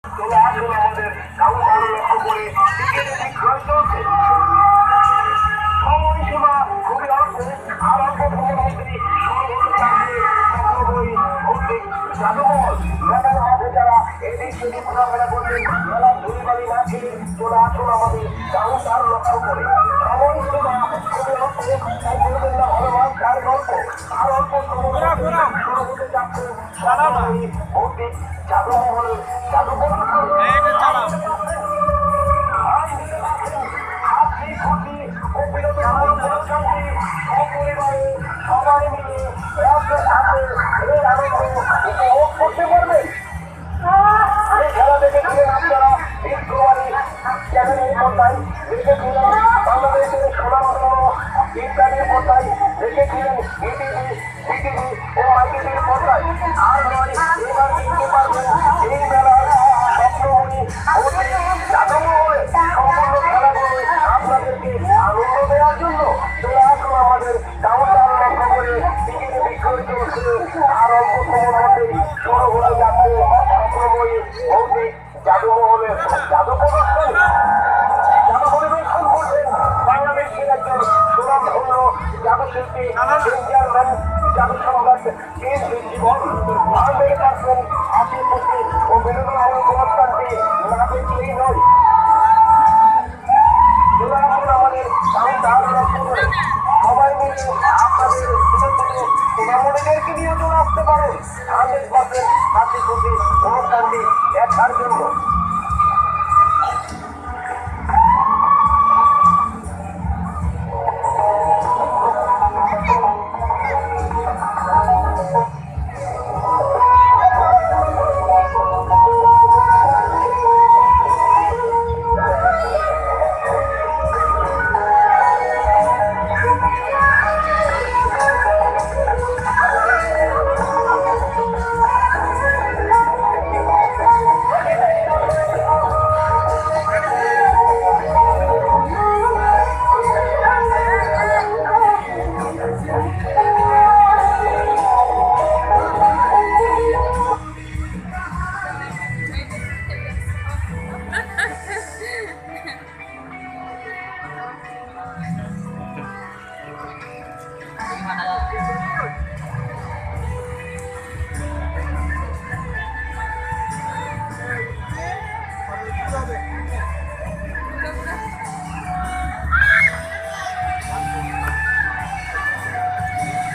চলে আসুন আমাদের কাউন্টার লক্ষ্য করে টিকিটের বিক্রয় চলছে। সময়সীমা খুবই অল্প। আর অল্প সময়ের মধ্যেই শুরু হতে যাচ্ছে চক্রবই ভৌতিক জাদুঘর। মেলার মাঝে যারা এদিক সেদিক ঘোরাফেরা করছেন, মেলার ধুলিবালি না খেয়ে চলে আসুন আমাদের কাউন্টার লক্ষ্য করে। সময়সীমা খুবই অল্প, তাই বলবেন না হনুমান কার গল্প। আর অল্প সময় শুরু হতে যাচ্ছে চক্রবই ভৌতিক জাদুমহলের জাদুঘর। সবাই মিলে একসাথে এই আনন্দ উপভোগ করতে পারবে। এই খেলা দেখেছিলেন আপনারা ডিসকভারি চ্যানেলের পর্দায়, দেখেছিলেন বাংলাদেশের সুনামধন্য ইত্যাদির পর্দায়, দেখেছিলেন ইটিভি, সিটিভি ও আইটিভির পর্দায়। আর নয়, এবার দেখতে পারবেন এই মেলার স্বপ্নময়ী জাদুমহলে সম্পূর্ণ খেলাগুলো আপনাদেরকে আনন্দ দেওয়ার জন্য চলে আসুন আমাদের কাউন্টার লক্ষ্য করে। টিকিটে বিক্রয় চলছে। আর অল্প সময়ের মধ্যেই শুরু হতে যাচ্ছে স্বপ্নময়ী ভৌতিক জাদুমহলের জাদু প্রদর্শন। জাদু পরিবেশন করছেন বাংলাদেশের একজন সুনামধন্য জাদুশিল্পী, চেঞ্জারম্যান, জাদু সম্রাট জীবন। আর দেখে থাকবেন আশি-পশি ও বিনোদনমূলক অনুষ্ঠানটি না দেখলেই নয়। চলে আসুন আমাদের কাউন্টার লক্ষ্য করে। সবাই মিলে আপনাদের সোনামণিদেরকে নিয়ে চলে আসতে পারেন। 100% হাসি খুশি অনুষ্ঠানটি দেখার জন্য